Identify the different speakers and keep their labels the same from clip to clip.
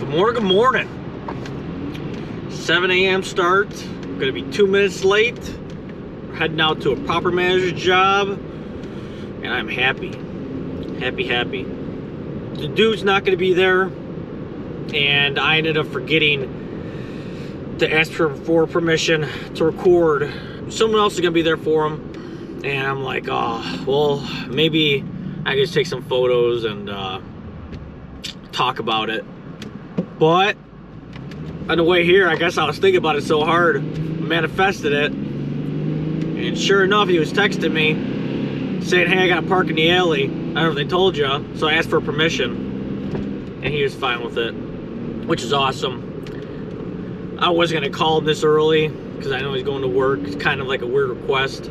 Speaker 1: Good morning. 7 a.m. start. I'm gonna be 2 minutes late. We're heading out to a proper manager's job, and I'm happy. Happy. The dude's not gonna be there, and I ended up forgetting to ask for permission to record. Someone else is gonna be there for him, and I'm like, oh, well, maybe I can just take some photos and talk about it. But on the way here, I guess I was thinking about it so hard, manifested it, and sure enough, he was texting me saying, hey, I gotta park in the alley. I don't know if they told you, so I asked for permission, and he was fine with it, which is awesome. I wasn't gonna call him this early because I know he's going to work. It's kind of like a weird request,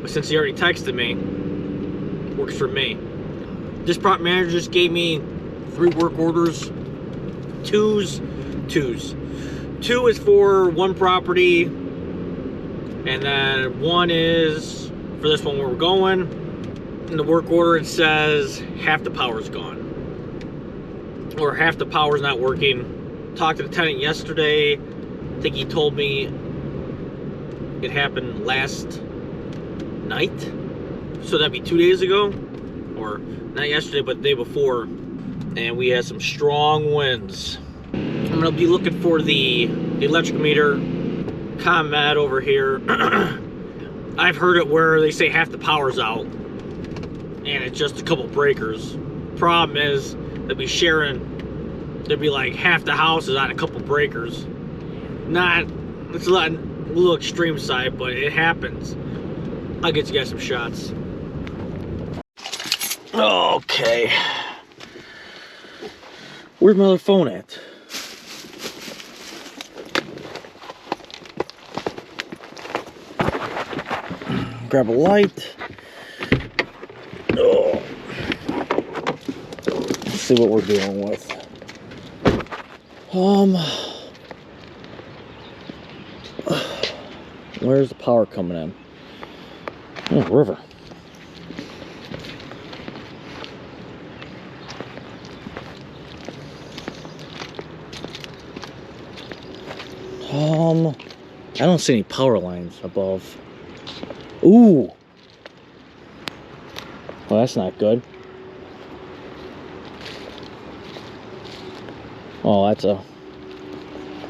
Speaker 1: but since he already texted me, works for me. This prop manager just gave me 3 work orders. Two is for one property, and then 1 is for this one where we're going. In the work order it says half the power's gone, or half the power's not working. Talked to the tenant yesterday. I think he told me it happened last night, so that'd be 2 days ago, or not yesterday but the day before. And we had some strong winds. I'm gonna be looking for the electric meter ComEd over here. I've heard it where they say half the power's out and it's just a couple breakers. Problem is they'll be sharing, there'll be like half the house is on a couple breakers. It's a little extreme side, but it happens. I'll get you guys some shots. Okay. Where's my other phone at? Grab a light. Oh. Let's see what we're dealing with. Where's the power coming in? Oh, river. I don't see any power lines above. Ooh. Well, that's not good. Oh, that's a...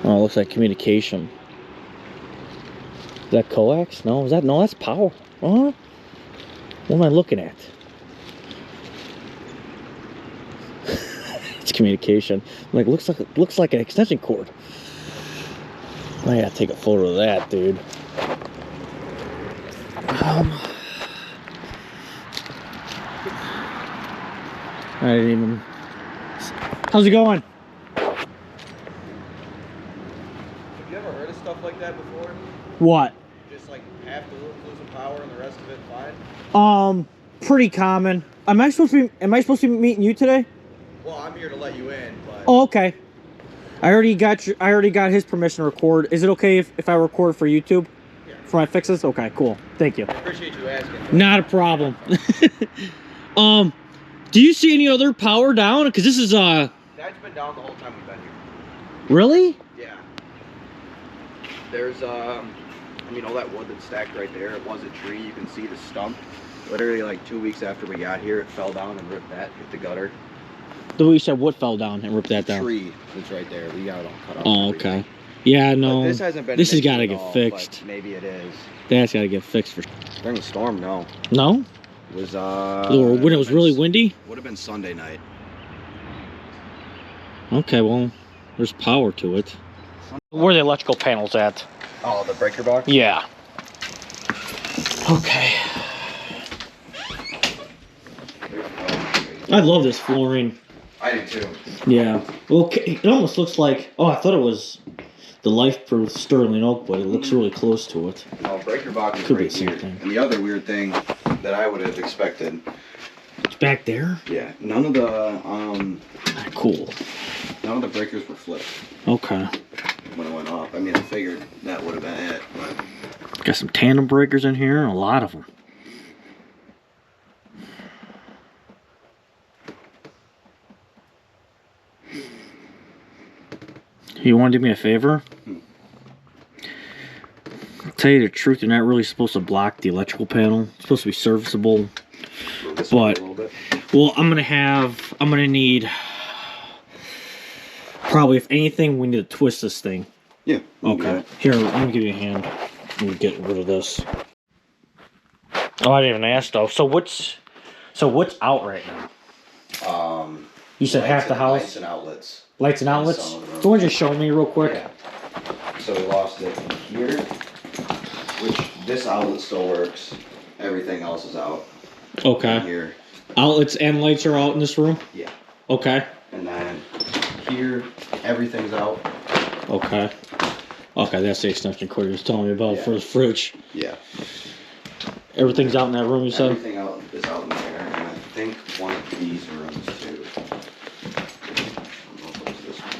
Speaker 1: Oh, it looks like communication. Is that coax? No, is that... No, that's power. What am I looking at? It's communication. Like, looks like an extension cord. I gotta take a photo of that, dude. I didn't even... How's it going?
Speaker 2: Have you ever heard of stuff like that before?
Speaker 1: What?
Speaker 2: Just like half the roof losing power and the rest of it fine?
Speaker 1: Pretty common. Am I supposed to be meeting you today?
Speaker 2: Well, I'm here to let you in, but...
Speaker 1: Oh, okay. I already got his permission to record. Is it okay if I record for YouTube?
Speaker 2: Yeah.
Speaker 1: For my fixes? Okay, cool. Thank you.
Speaker 2: I appreciate you asking.
Speaker 1: Not a problem. Do you see any other power down? Because this is
Speaker 2: That's been down the whole time we've been here.
Speaker 1: Really?
Speaker 2: Yeah. There's I mean, all that wood that's stacked right there, it was a tree. You can see the stump. Literally like 2 weeks after we got here, it fell down and ripped that, hit the gutter.
Speaker 1: The way you said what fell down and ripped that down?
Speaker 2: Tree that's right there. We got it all cut off.
Speaker 1: Oh, okay. Yeah, no.
Speaker 2: But this hasn't been.
Speaker 1: This has got to
Speaker 2: at
Speaker 1: get
Speaker 2: all,
Speaker 1: fixed.
Speaker 2: Maybe it is.
Speaker 1: That's got to get fixed for.
Speaker 2: During the storm, no.
Speaker 1: No?
Speaker 2: It was
Speaker 1: Or when it was really windy?
Speaker 2: Would have been Sunday night.
Speaker 1: Okay, well, there's power to it. Where are the electrical panels at?
Speaker 2: Oh, the breaker box?
Speaker 1: Yeah. Okay. I love this flooring.
Speaker 2: I do too.
Speaker 1: Yeah. Okay. It almost looks like... Oh, I thought it was the Life-Proof Sterling Oak, but it looks really close to it.
Speaker 2: Oh, breaker box is
Speaker 1: Could be
Speaker 2: right here.
Speaker 1: something.
Speaker 2: And the other weird thing that I would have expected.
Speaker 1: It's back there?
Speaker 2: Yeah. None of the
Speaker 1: Cool.
Speaker 2: none of the breakers were flipped
Speaker 1: Okay.
Speaker 2: when it went off. I mean, I figured that would have been it, but
Speaker 1: Got some tandem breakers in here, a lot of them. You want to do me a favor? Tell you the truth, you're not really supposed to block the electrical panel. It's supposed to be serviceable. But, well, I'm gonna need, probably, if anything, we need to twist this thing.
Speaker 2: Yeah.
Speaker 1: Okay. Here, let me give you a hand. Let me get rid of this. Oh, I didn't even ask though. So what's out right now? You said half the house?
Speaker 2: Lights and outlets.
Speaker 1: Lights and outlets? Do you want to just show me real quick?
Speaker 2: Yeah. So we lost it here, which this outlet still works. Everything else is out.
Speaker 1: Okay.
Speaker 2: Here.
Speaker 1: Outlets and lights are out in this room?
Speaker 2: Yeah.
Speaker 1: Okay.
Speaker 2: And then here, everything's out.
Speaker 1: Okay. Okay, that's the extension cord you was telling me about for the fridge.
Speaker 2: Yeah.
Speaker 1: Everything's out in that room, you said?
Speaker 2: Everything out is out in there, and I think one of these rooms too. I don't know if it's this one.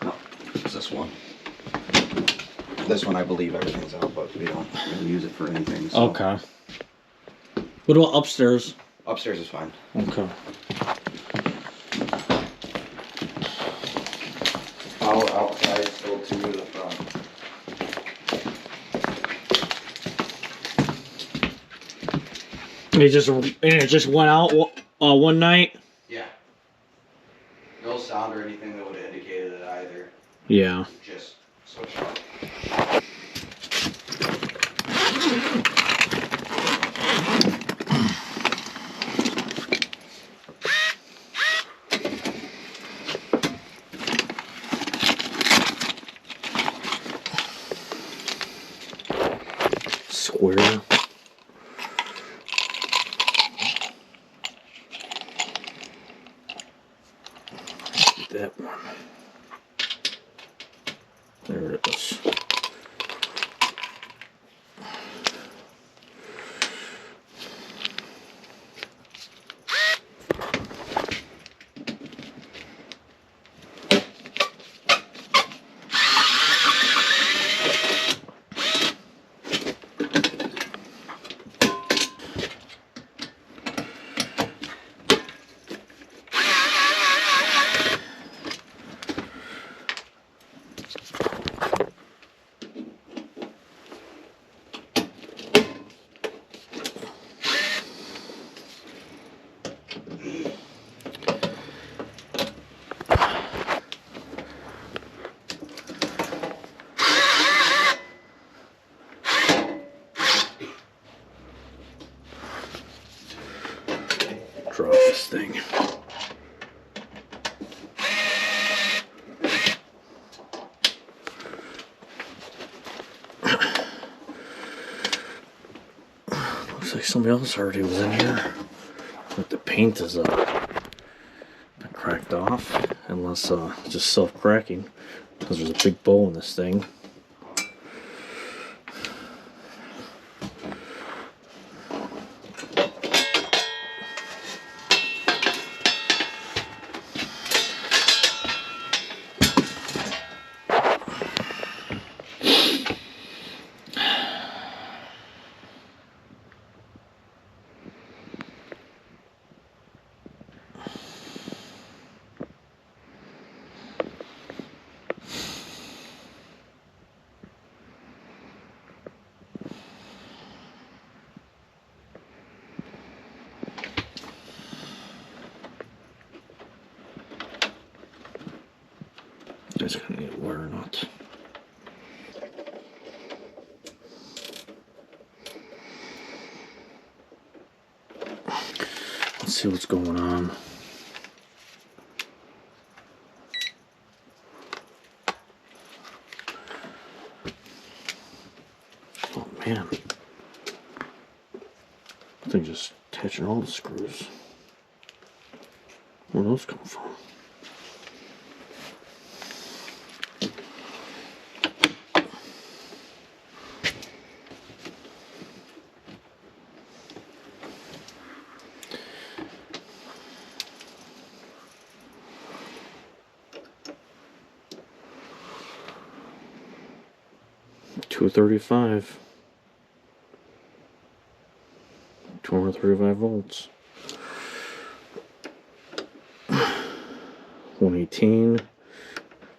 Speaker 2: No, it's this one. This one, I believe everything's out, but we don't really use it for anything. So.
Speaker 1: Okay. What about upstairs?
Speaker 2: Upstairs is fine.
Speaker 1: Okay.
Speaker 2: Power outside still to the front.
Speaker 1: It just went out one night?
Speaker 2: Yeah. No sound or anything that would have indicated it either.
Speaker 1: Yeah.
Speaker 2: Just switch off.
Speaker 1: Square. That one. There it is. Drop this thing. Looks like somebody else already was in here. But the paint is been cracked off, unless it's just self-cracking, because there's a big bow in this thing. Just gonna need a wire nut. Let's see what's going on. Oh man. I think just attaching all the screws. Where those come from? $235. 235 volts. 118.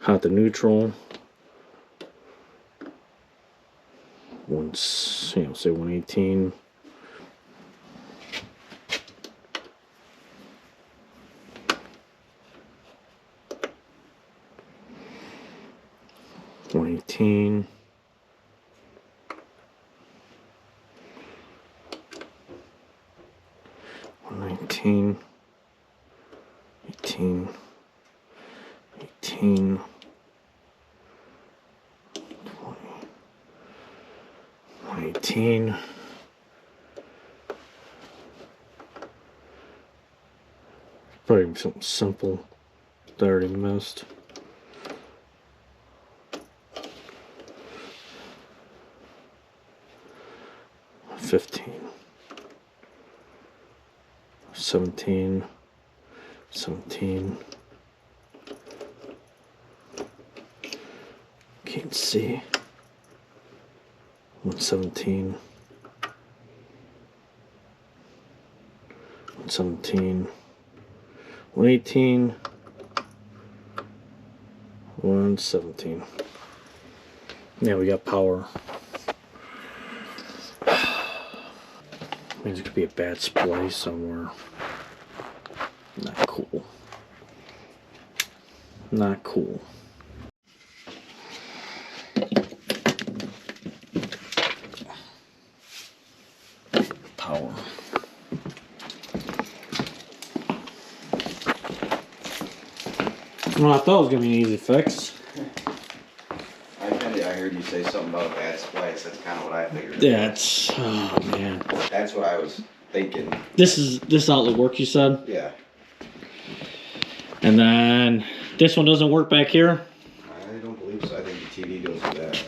Speaker 1: Hot to neutral. Once, you know, say 118. One 18. One 19. 18. 18. 20. 118. Probably something simple that I already missed. $15. 17. 17. Can't see. 117. 117. 118. 117. Yeah, we got power. Means it could be a bad splice somewhere. Not cool. Not cool. Power. Well, I thought it was gonna be an easy fix.
Speaker 2: I heard you say something about a bad splice. That's kind of what I figured.
Speaker 1: Yeah, it's, oh man.
Speaker 2: That's what I was thinking.
Speaker 1: This outlet work you said?
Speaker 2: Yeah.
Speaker 1: And then this one doesn't work back here?
Speaker 2: I don't believe so. I think the TV goes with that.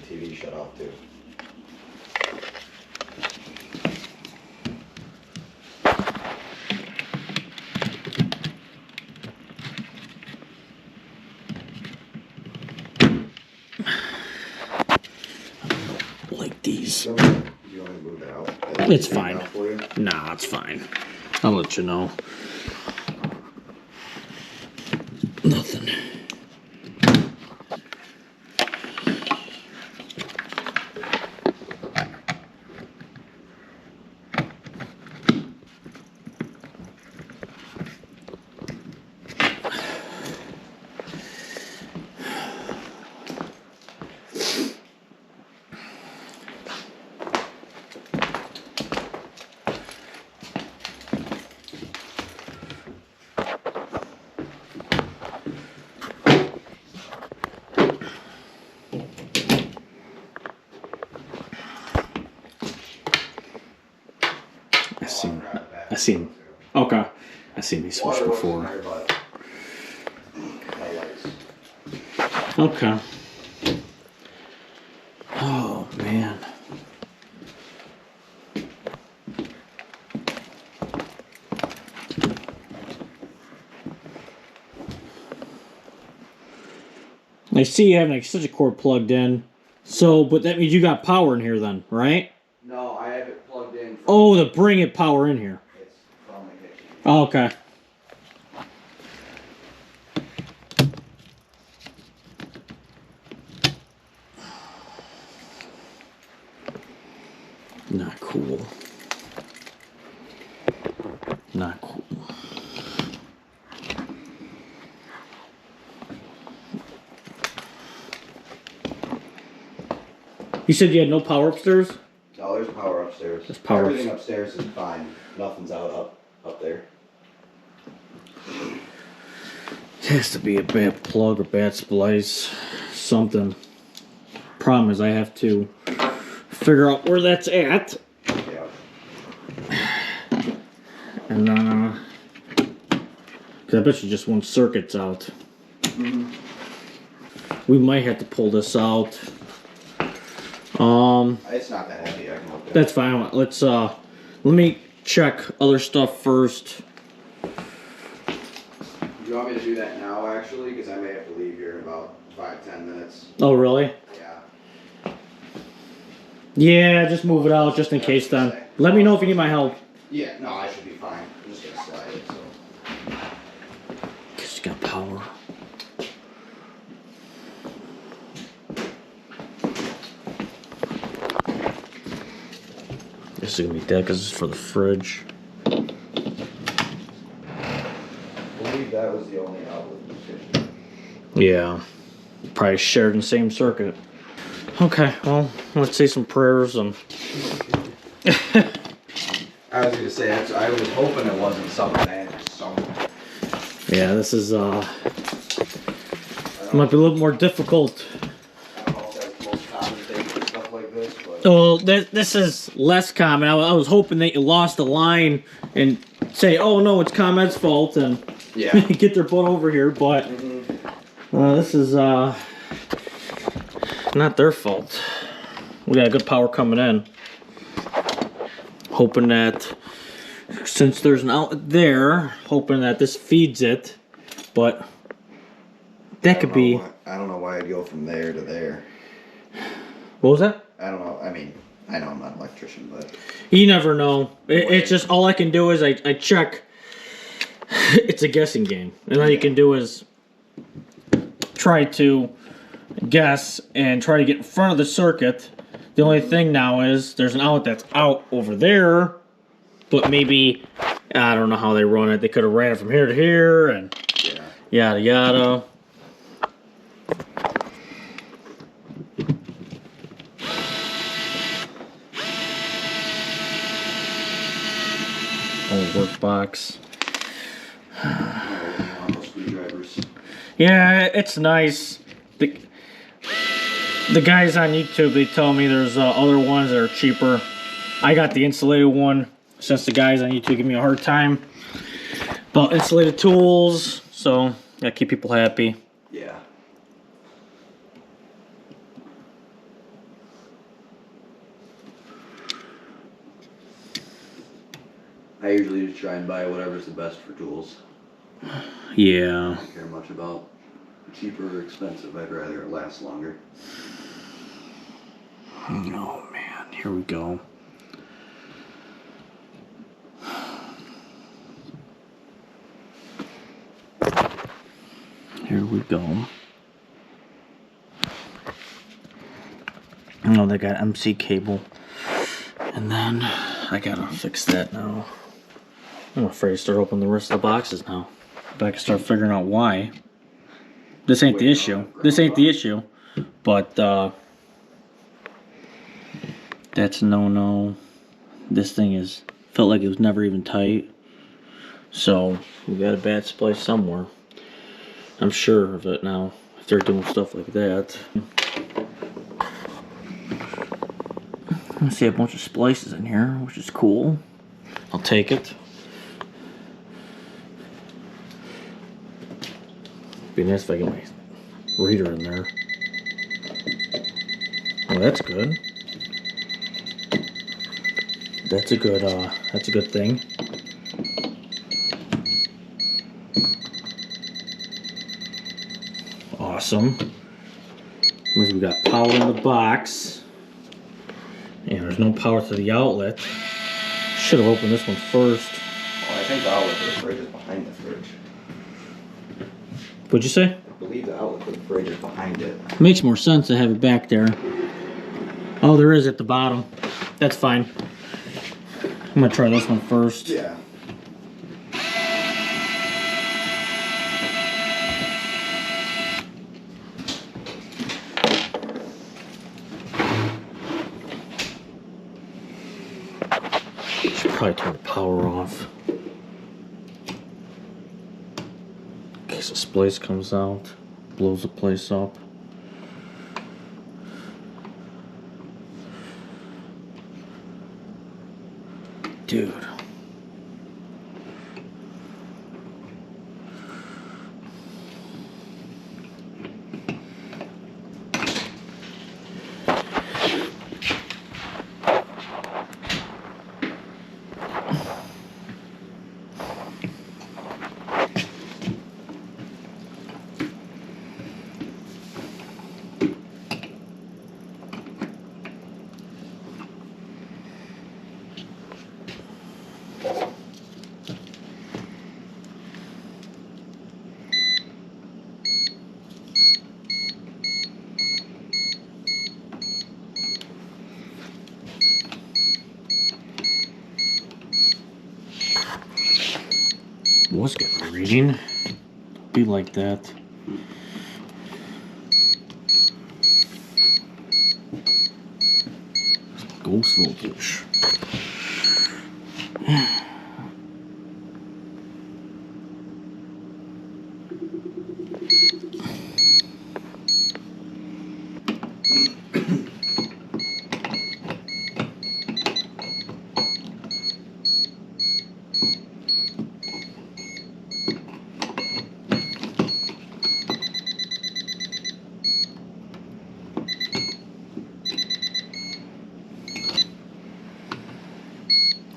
Speaker 2: The TV shut off too.
Speaker 1: Like these.
Speaker 2: Do you want me to move that out?
Speaker 1: It's fine. Nah, it's fine. I'll let you know. Nothing. I seen. Okay. I seen these switch before. Okay. Oh man. I see you have like such a cord plugged in. So, but that means you got power in here then, right?
Speaker 2: No, I have it plugged in.
Speaker 1: Oh, to bring it power in here.
Speaker 2: It's from the kitchen.
Speaker 1: Oh, okay. Not cool. Not cool. You said you had no power upstairs?
Speaker 2: No, there's power upstairs.
Speaker 1: There's power.
Speaker 2: Everything upstairs is fine. Nothing's up there.
Speaker 1: It has to be a bad plug or bad splice. Something. Problem is I have to figure out where that's at.
Speaker 2: Yeah.
Speaker 1: And cause I bet you just one circuit's out.
Speaker 2: Mm-hmm.
Speaker 1: We might have to pull this out.
Speaker 2: It's not that heavy. I can help it.
Speaker 1: That's fine. Let's let me check other stuff first.
Speaker 2: Do you want me to do that now, actually? Because I may have to leave here in about 5-10 minutes.
Speaker 1: Oh, really?
Speaker 2: Yeah.
Speaker 1: Yeah, just move it out just in case then. Let me know if you need my help.
Speaker 2: Yeah, no, I should be fine. I'm just gonna slide it, so.
Speaker 1: Cause it's got power. This is gonna be dead because it's for the fridge.
Speaker 2: I believe that was the only outlet in the kitchen.
Speaker 1: Yeah, probably shared in the same circuit. Okay, well, let's say some prayers and.
Speaker 2: I was gonna say, I was hoping it wasn't something bad.
Speaker 1: Yeah, this is might be a little more difficult.
Speaker 2: I don't know if that's the most common thing for stuff like this, but.
Speaker 1: Well, this is less common. I was hoping that you lost the line and say, "Oh no, it's ComEd's fault," and
Speaker 2: Yeah.
Speaker 1: get their butt over here. But this is not their fault. We got good power coming in. Hoping that since there's an outlet there, hoping that this feeds it, but that could be.
Speaker 2: I don't know why I'd go from there to there.
Speaker 1: What was that?
Speaker 2: I don't know. I mean, I know I'm not an electrician, but
Speaker 1: You never know. It's just all I can do is I check. It's a guessing game, and all you can do is try to guess and try to get in front of the circuit. The only thing now is there's an outlet that's out over there, but maybe I don't know how they run it. They could have ran it from here to here and yada yada. Old workbox. Yeah, it's nice. The guys on YouTube, they tell me there's other ones that are cheaper. I got the insulated one since the guys on YouTube give me a hard time about insulated tools, so gotta keep people happy.
Speaker 2: Yeah. I usually just try and buy whatever's the best for tools.
Speaker 1: Yeah.
Speaker 2: I don't care much about cheaper or expensive. I'd rather it last longer.
Speaker 1: Oh man, here we go. Here we go. Oh, they got MC cable. And then I gotta fix that now. I'm afraid to start opening the rest of the boxes now. But I can start figuring out why. This ain't the issue. This ain't the issue. But that's a no-no. This thing is felt like it was never even tight. So we got a bad splice somewhere. I'm sure of it now. If they're doing stuff like that. I see a bunch of splices in here, which is cool. I'll take it. Be nice if I get my reader in there. Oh, that's good. That's a good thing. Awesome. Means we got power in the box. And there's no power to the outlet. Should have opened this one first.
Speaker 2: Well, I think the outlet for the fridge is behind the fridge.
Speaker 1: What'd you say?
Speaker 2: I believe the outlet for the fridge is behind it.
Speaker 1: Makes more sense to have it back there. Oh, there is at the bottom. That's fine. I'm gonna try this one first.
Speaker 2: Yeah.
Speaker 1: Should probably turn the power off. In case the splice comes out, blows the place up. Dude. Was getting a reading. Be like that. Ghost voltage.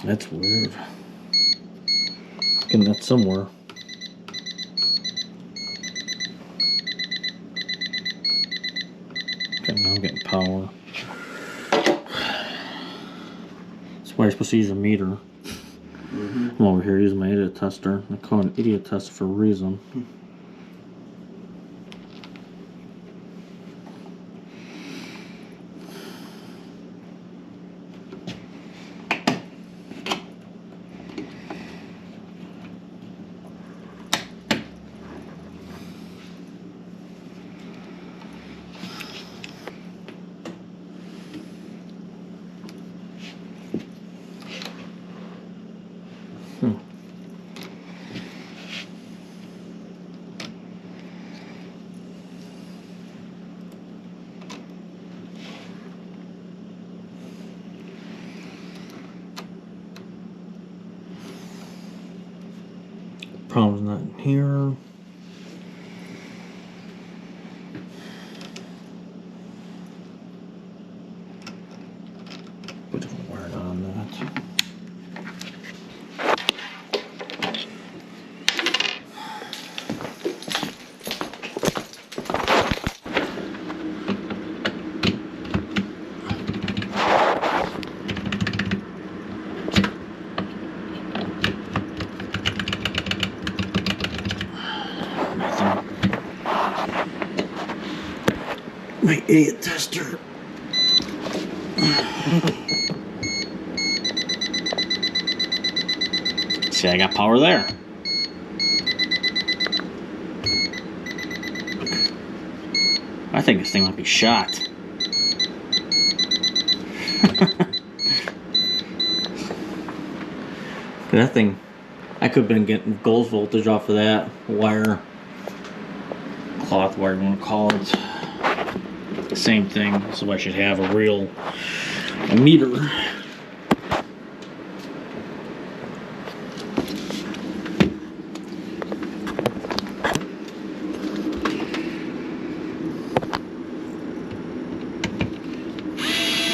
Speaker 1: That's weird. Getting that somewhere. Okay, now I'm getting power. That's why you're supposed to use a meter. I'm over here using my idiot tester. I call it an idiot tester for a reason. Problem's not in here. Put different wire on that. My idiot tester. See, I got power there. I think this thing might be shot. That thing, I could have been getting ghost voltage off of that wire. Cloth wire, you want to call it. Same thing, so I should have a real meter.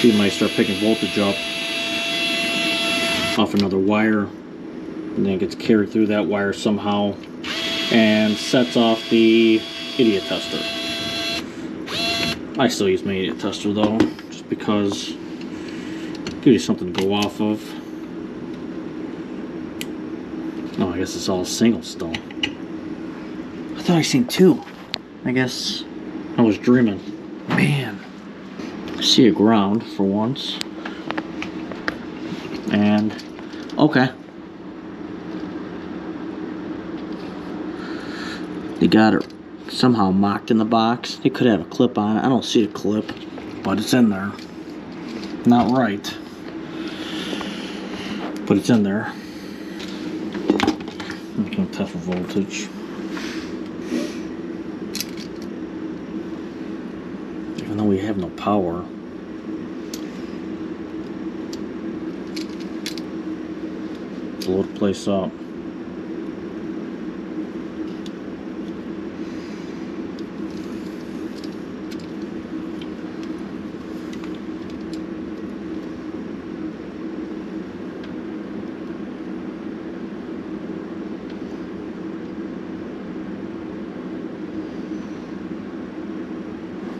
Speaker 1: You might start picking voltage up off another wire, and then it gets carried through that wire somehow and sets off the idiot tester. I still use my idiot tester though, just because it gives you something to go off of. Oh, I guess it's all single still. I thought I seen two. I guess I was dreaming. Man, I see a ground for once. And okay, they got it somehow mocked in the box. It could have a clip on it. I don't see a clip, but it's in there. Not right, but it's in there. I'm gonna test for voltage. Even though we have no power. Blow the place up.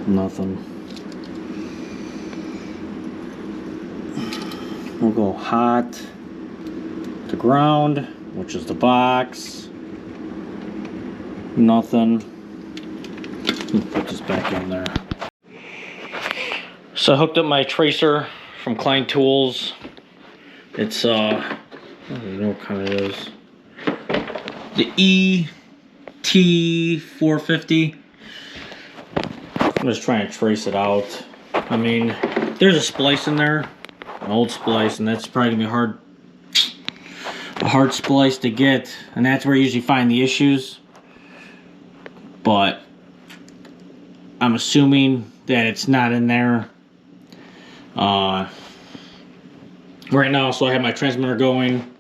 Speaker 1: Nothing. We'll go hot to ground, which is the box. Nothing. Put this back in there. So I hooked up my tracer from Klein Tools. It's I don't know what kind it is. the ET450. I'm just trying to trace it out. I mean, there's a splice in there, an old splice, and that's probably gonna be a hard splice to get, and that's where you usually find the issues. But I'm assuming that it's not in there right now. So I have my transmitter going.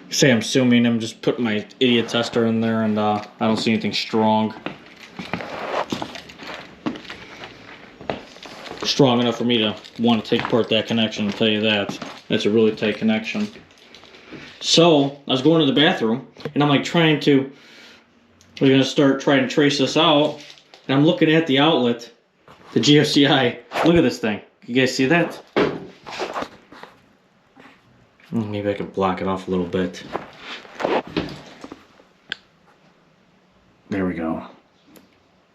Speaker 1: Say I'm assuming, I'm just putting my idiot tester in there, and I don't see anything strong enough for me to want to take apart that connection. I'll tell you that. That's a really tight connection. So I was going to the bathroom, and I'm like we're gonna start trying to trace this out, and I'm looking at the outlet, the GFCI. Look at this thing. You guys see that? Maybe I can block it off a little bit. There we go.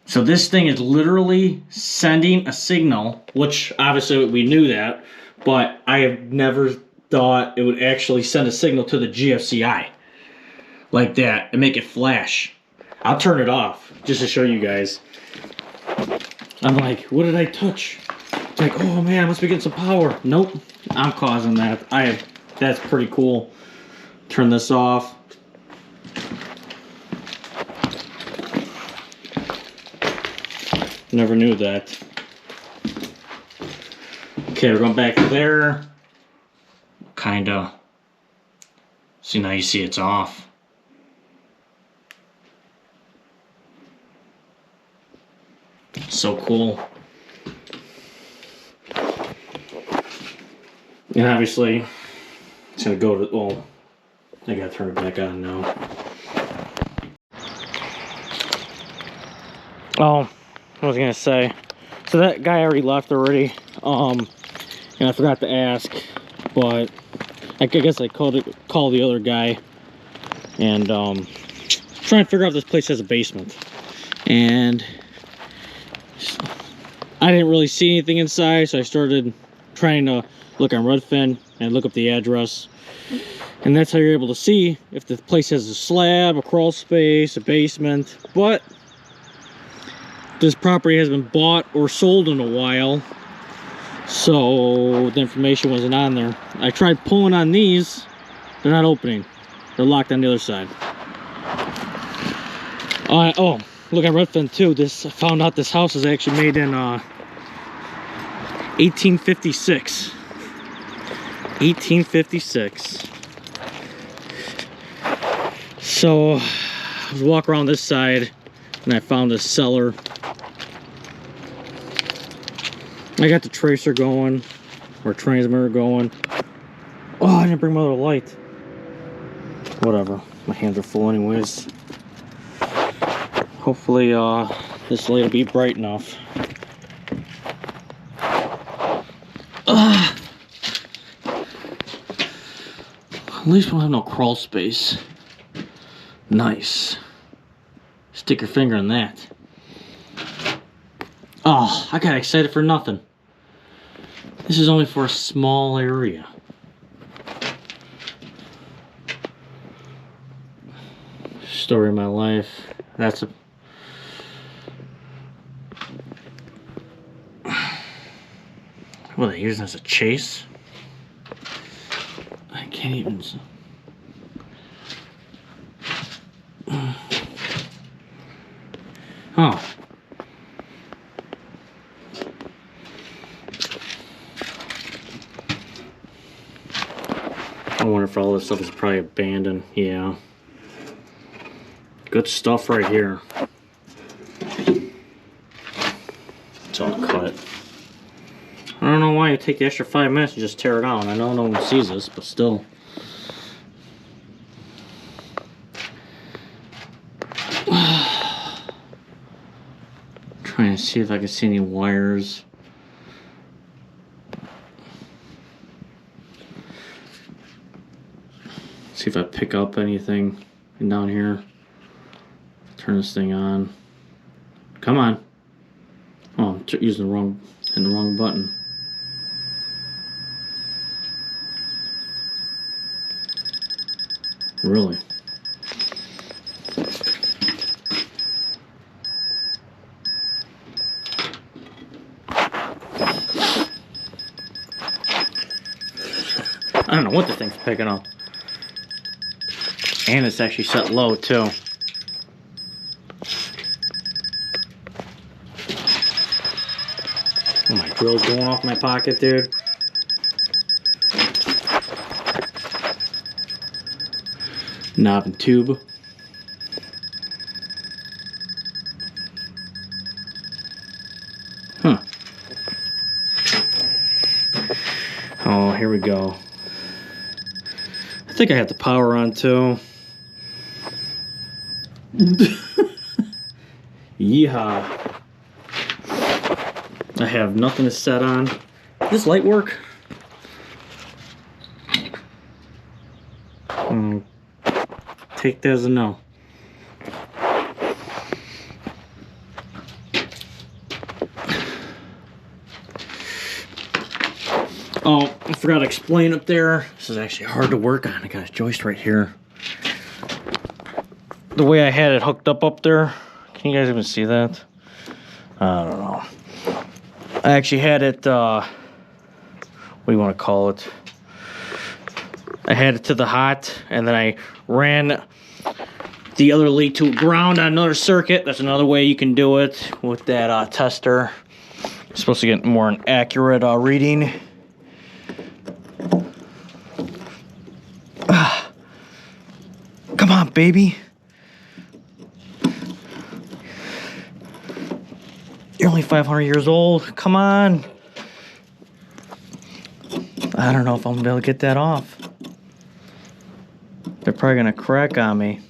Speaker 1: So this thing is literally sending a signal, which obviously we knew that, but I have never thought it would actually send a signal to the GFCI like that and make it flash. I'll turn it off just to show you guys. I'm like, what did I touch? It's like, oh man, I must be getting some power. Nope, I'm causing that. That's pretty cool. Turn this off. Never knew that. Okay, we're going back there. Kinda. See, now you see it's off. So cool. And obviously, it's gonna go to, well, I gotta turn it back on now. Oh, I was gonna say, so that guy already left already, and I forgot to ask, but I guess I called the other guy, and trying to figure out if this place has a basement, and I didn't really see anything inside, so I started trying to look on Redfin and look up the address, and that's how you're able to see if the place has a slab, a crawl space, a basement. But this property has been bought or sold in a while, so the information wasn't on there. I tried pulling on these, they're not opening, they're locked on the other side. Oh, look at Redfin too. I found out this house is actually made in 1856. 1856. So I was walking around this side and I found a cellar. I got the tracer going, or transmitter going. Oh, I didn't bring my other light. Whatever, my hands are full anyways. Hopefully this light will be bright enough. At least we don't have no crawl space. Nice. Stick your finger in that. Oh, I got excited for nothing. This is only for a small area. Story of my life. That's a... What are they using as a chase? I can't even... Oh. I wonder if all this stuff is probably abandoned. Yeah. Good stuff right here. It's all cut. I don't know why you take the extra 5 minutes to just tear it out. I know no one sees this, but still. Trying to see if I can see any wires. See if I pick up anything down here. Turn this thing on. Come on. Oh, I'm using the wrong button. Really? don't know what the thing's picking up. And it's actually set low too. Oh, my drill's going off my pocket, dude. Knob and tube. Huh. Oh, here we go. I think I have the power on too. Yeehaw. I have nothing to set on. Does this light work? Take that as a no. Oh, I forgot to explain up there. This is actually hard to work on. I got a joist right here. The way I had it hooked up there, can you guys even see that? I don't know. I actually had it, what do you want to call it? I had it to the hot, and then I ran the other lead to ground on another circuit. That's another way you can do it with that tester. You're supposed to get more an accurate reading. Come on, baby. You're only 500 years old. Come on. I don't know if I'm gonna be able to get that off. They're probably gonna crack on me.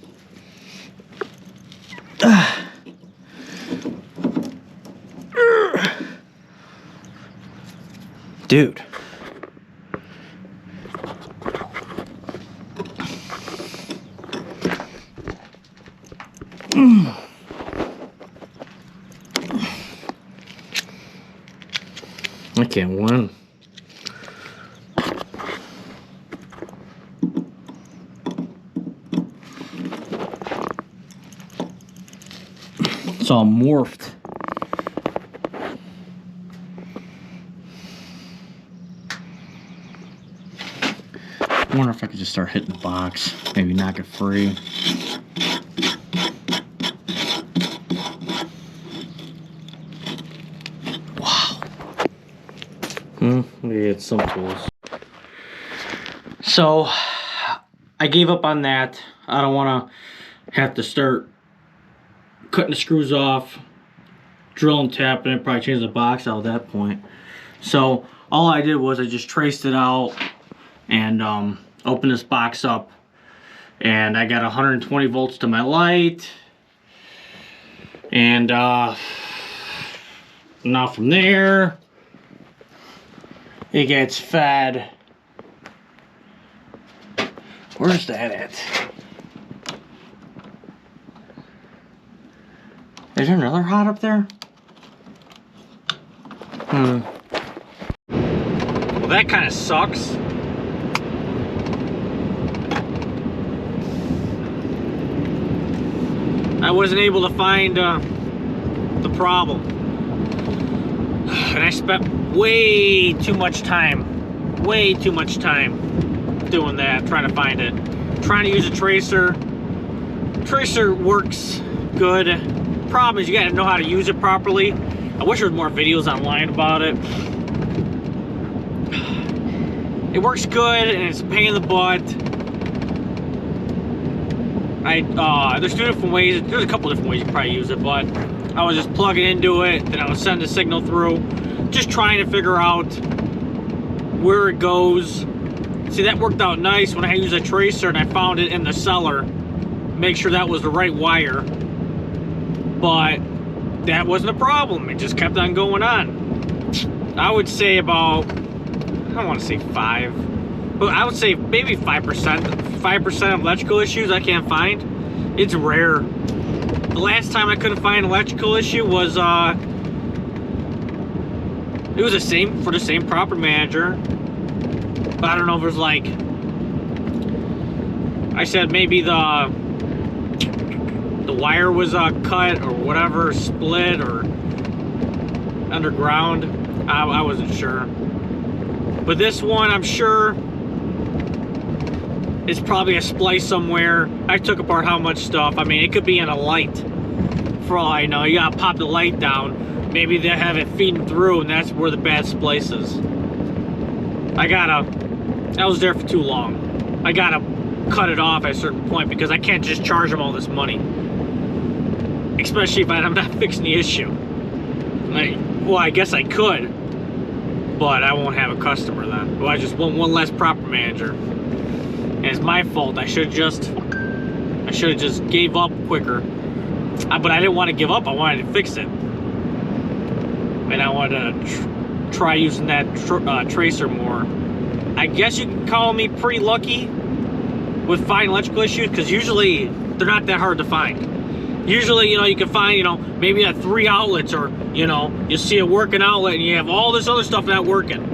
Speaker 1: Dude. I can't win. It's all morphed. I wonder if I could just start hitting the box, maybe knock it free. Maybe it's some tools. So I gave up on that. I don't want to have to start cutting the screws off, drilling, tapping it, probably change the box out at that point. So all I did was I just traced it out and opened this box up, and I got 120 volts to my light, and now from there it gets fed. Where's that at? Is there another hot up there? Well, that kind of sucks. I wasn't able to find the problem. And I spent way too much time doing that, trying to find it. Trying to use a tracer. Tracer works good. Problem is you gotta know how to use it properly. I wish there was more videos online about it. It works good and it's a pain in the butt. There's two different ways. There's a couple different ways you can probably use it, but I was just plugging into it, then I would send a signal through, just trying to figure out where it goes. See, that worked out nice when I used a tracer and I found it in the cellar. Make sure that was the right wire, but that wasn't a problem. It just kept on going on. I would say about, I don't want to say 5, but I would say maybe 5% of electrical issues I can't find. It's rare. The last time I couldn't find an electrical issue was it was the same for the same property manager, but I don't know if it was like, I said maybe the wire was cut or whatever, split or underground. I wasn't sure. But this one, I'm sure It's probably a splice somewhere. I took apart how much stuff. I mean, it could be in a light. For all I know, you gotta pop the light down. Maybe they have it feeding through, and that's where the bad splice is. I was there for too long. I gotta cut it off at a certain point because I can't just charge them all this money. Especially if I'm not fixing the issue. Well, I guess I could, but I won't have a customer then. Well, I just want one less proper manager. And it's my fault. I should have just gave up quicker. But I didn't want to give up. I wanted to fix it. And I wanted to try using that tracer more. I guess you can call me pretty lucky with finding electrical issues, because usually they're not that hard to find. Usually, you know, you can find, you know, maybe you have 3 outlets, or, you know, you see a working outlet and you have all this other stuff not working.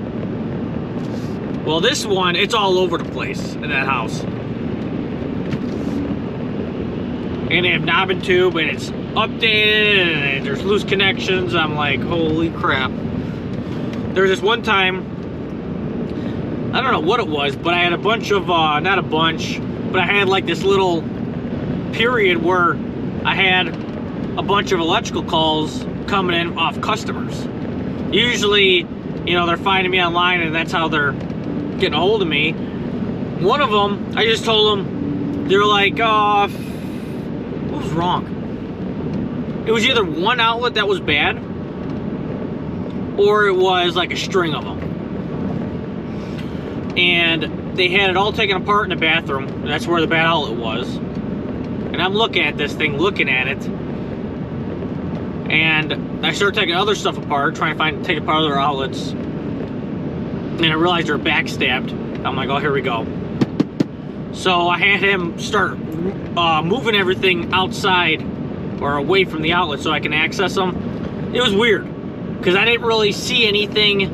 Speaker 1: Well, this one, it's all over the place in that house. And they have knob and tube, and it's updated, and there's loose connections. I'm like, holy crap. There was this one time, I don't know what it was, but I had a bunch of, not a bunch, but I had like this little period where I had a bunch of electrical calls coming in off customers. Usually, you know, they're finding me online, and that's how they're getting a hold of me. One of them, I just told them, they were like, what was wrong? It was either one outlet that was bad, or it was like a string of them. And they had it all taken apart in the bathroom. That's where the bad outlet was. And I'm looking at this thing, looking at it. And I started taking other stuff apart, trying to take apart other outlets. And I realized they were backstabbed. I'm like, oh, here we go. So I had him start moving everything outside or away from the outlet so I can access them. It was weird, because I didn't really see anything.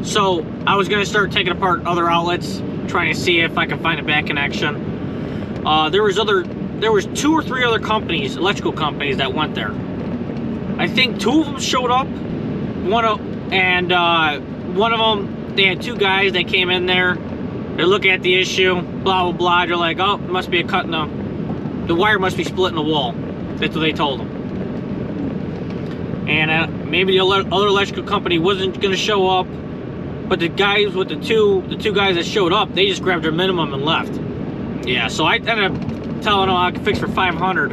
Speaker 1: So I was going to start taking apart other outlets, trying to see if I could find a back connection. There was 2 or 3 other companies, electrical companies, that went there. I think 2 of them showed up. One of them, they had 2 guys that came in there. They're looking at the issue, blah blah blah. They're like, oh, it must be a cut in the wire must be split in the wall. That's what they told them. And maybe the other electrical company wasn't going to show up. But the guys with the two guys that showed up, they just grabbed their minimum and left. Yeah, so I ended up telling them I could fix for $500.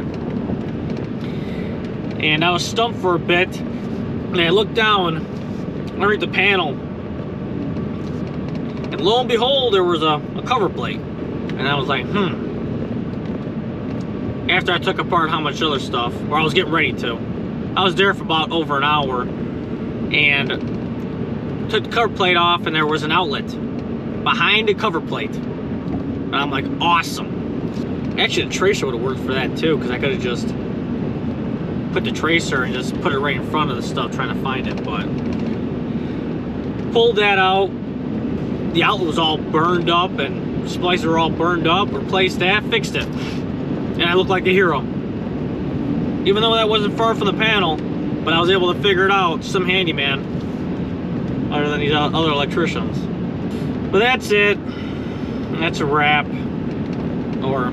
Speaker 1: And I was stumped for a bit. And I looked down underneath the panel, and lo and behold, there was a cover plate. And I was like, After I took apart how much other stuff, or I was getting ready to. I was there for about over an hour, and took the cover plate off, and there was an outlet behind the cover plate. And I'm like, awesome. Actually, the tracer would have worked for that too, because I could have just put the tracer and just put it right in front of the stuff trying to find it. But pulled that out. The outlet was all burned up, and splices were all burned up. Replaced that, fixed it, and I looked like a hero. Even though that wasn't far from the panel, but I was able to figure it out. Some handyman, other than these other electricians. But that's it. That's a wrap. Or